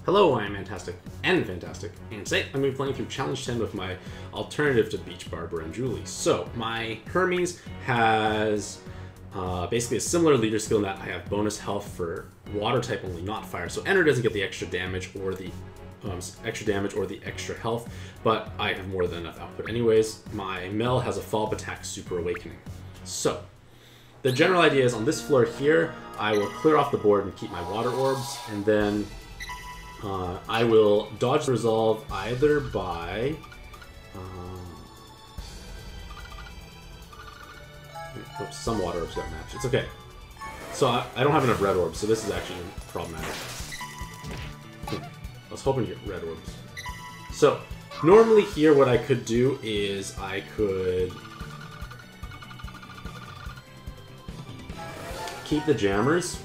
Hello, I am Mantastic and Fantastic, and today I'm going to be playing through Challenge 10 with my alternative to Beach Barber and Julie. So, my Hermes has basically a similar leader skill in that I have bonus health for water type only, not fire. So Enter doesn't get the extra damage or the extra health, but I have more than enough output anyways. My Mel has a follow-up attack Super Awakening. So, the general idea is on this floor here, I will clear off the board and keep my water orbs, and then I will dodge the resolve either by oops, some water orbs got matched. It's okay. So I don't have enough red orbs, so this is actually problematic. I was hoping to get red orbs. So normally here what I could do is I could keep the jammers.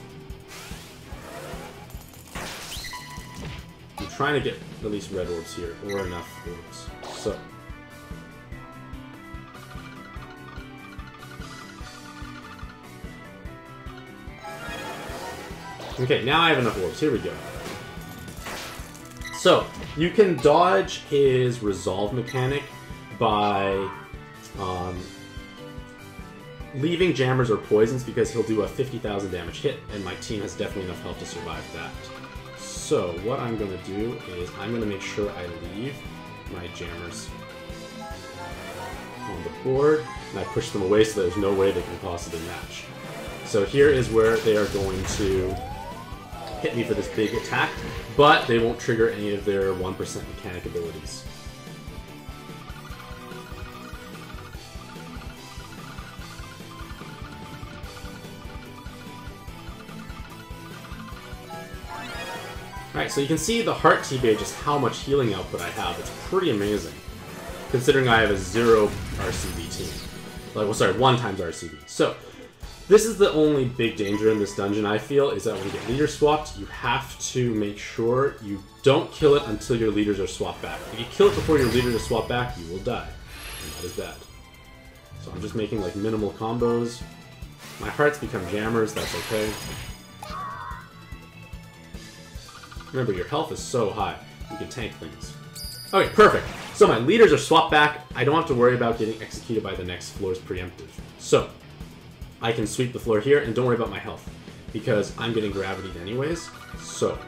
I'm trying to get at least red orbs here, or enough orbs. So. Okay, now I have enough orbs. Here we go. So, you can dodge his resolve mechanic by leaving jammers or poisons because he'll do a 50,000 damage hit, and my team has definitely enough health to survive that. So, what I'm going to do is I'm going to make sure I leave my jammers on the board, and I push them away so there's no way they can possibly match. So here is where they are going to hit me for this big attack, but they won't trigger any of their 1% mechanic abilities. Alright, so you can see the heart T-Bay just how much healing output I have. It's pretty amazing, considering I have a 0 RCB team. Like, well, sorry, 1 times RCB. So, this is the only big danger in this dungeon, I feel, is that when you get leader swapped, you have to make sure you don't kill it until your leaders are swapped back. If you kill it before your leaders are swapped back, you will die. And that is bad. So I'm just making, like, minimal combos. My hearts become jammers, that's okay. Remember, your health is so high, you can tank things. Okay, perfect. So my leaders are swapped back. I don't have to worry about getting executed by the next floor's preemptive. So, I can sweep the floor here, and don't worry about my health, because I'm getting gravitied anyways. So,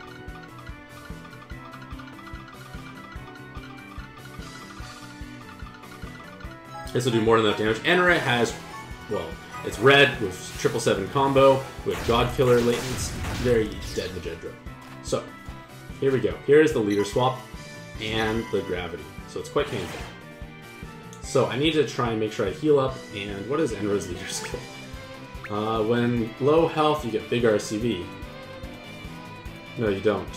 this will do more than enough damage. Enra has, well, it's red with 777 combo, with God Killer latents, very dead Majedra. So, here we go. Here is the leader swap and the gravity. So it's quite painful. So I need to try and make sure I heal up, and what is Enra's leader skill? When low health, you get big RCB. No, you don't.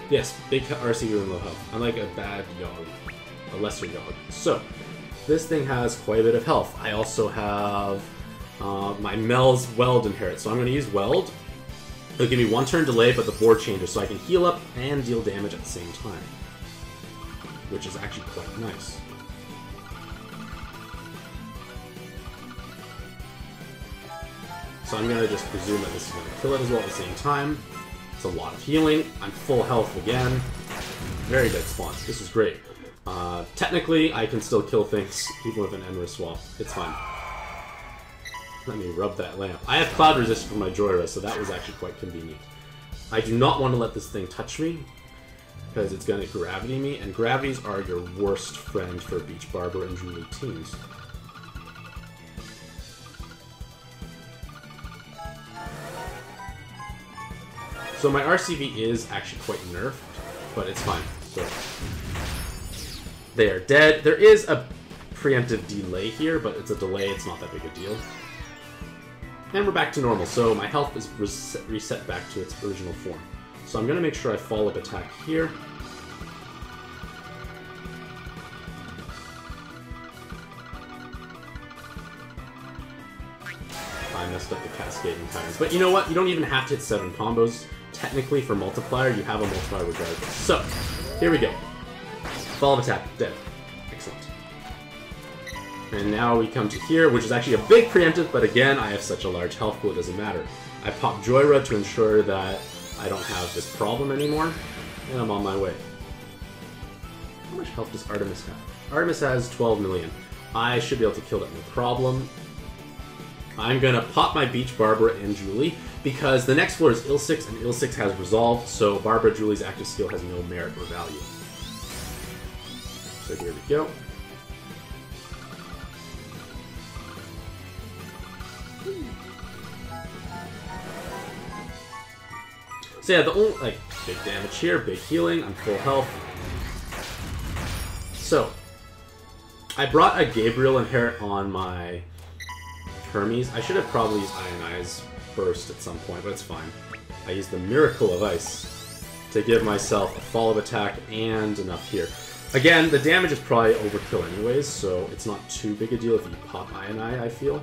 Yes, big RCB when low health. Unlike a bad Yogg, a lesser Yogg. So, this thing has quite a bit of health. I also have my Mel's Weld inherit, so I'm going to use Weld. It'll give me 1 turn delay, but the board changes, so I can heal up and deal damage at the same time, which is actually quite nice. So I'm going to just presume that this is going to kill it as well at the same time. It's a lot of healing. I'm full health again. Very dead spawn. This is great. Technically, I can still kill things even with an Enra swap. It's fine. Let me rub that lamp. I have cloud resist for my Joyra, so that was actually quite convenient. I do not want to let this thing touch me, because it's going to gravity me, and gravities are your worst friend for Beach Barber and Julie teams. So my RCB is actually quite nerfed, but it's fine. So they are dead. There is a preemptive delay here, but it's a delay, it's not that big a deal. And we're back to normal, so my health is reset back to its original form. So I'm going to make sure I follow-up attack here. I messed up the cascading patterns. But you know what? You don't even have to hit 7 combos. Technically, for multiplier, you have a multiplier regardless. So, here we go. Follow-up attack, dead. Excellent. And now we come to here, which is actually a big preemptive, but again, I have such a large health pool, it doesn't matter. I pop Joyra to ensure that I don't have this problem anymore, and I'm on my way. How much health does Artemis have? Artemis has 12 million. I should be able to kill that no problem. I'm going to pop my Beach Barbara and Julie, because the next floor is Il-6, and Il-6 has Resolve, so Barbara Julie's active skill has no merit or value. So here we go. So yeah, the only, like, big damage here, big healing, I'm full health. So, I brought a Gabriel inherit on my Hermes. I should have probably used Ionize first at some point, but it's fine. I used the Miracle of Ice to give myself a fall of attack and enough here. Again, the damage is probably overkill anyways, so it's not too big a deal if you pop Ionize, I feel.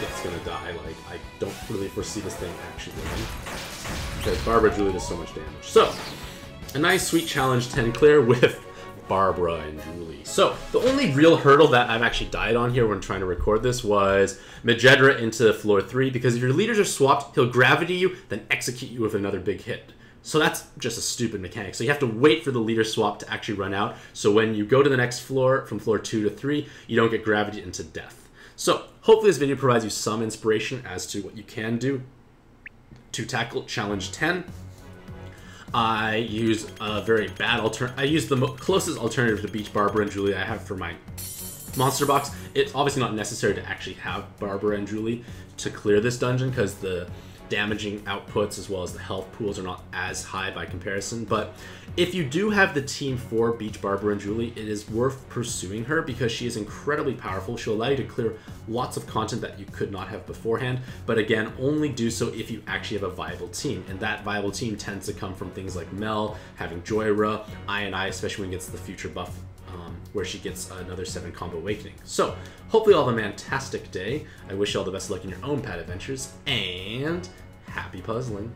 It's gonna die. Like, I don't really foresee this thing actually winning, because Barbara Julie does so much damage. So, a nice sweet challenge 10 clear with Barbara and Julie. So, the only real hurdle that I've actually died on here when trying to record this was Majedra into floor 3, because if your leaders are swapped, he'll gravity you, then execute you with another big hit. So that's just a stupid mechanic. So you have to wait for the leader swap to actually run out, so when you go to the next floor, from floor 2 to 3, you don't get gravity into death. So, hopefully this video provides you some inspiration as to what you can do to tackle Challenge 10. I use a very bad I use the closest alternative to Beach Barbara and Julie I have for my monster box. It's obviously not necessary to actually have Barbara and Julie to clear this dungeon, because the damaging outputs as well as the health pools are not as high by comparison. But if you do have the team for Beach Barbara and Julie, it is worth pursuing her, because she is incredibly powerful. She'll allow you to clear lots of content that you could not have beforehand, but again, only do so if you actually have a viable team, and that viable team tends to come from things like Mel, having Joyra, I, especially when it gets the future buff, where she gets another 7 combo awakening. So, hopefully you all have a Mantastic day. I wish you all the best of luck in your own pad adventures, and happy puzzling.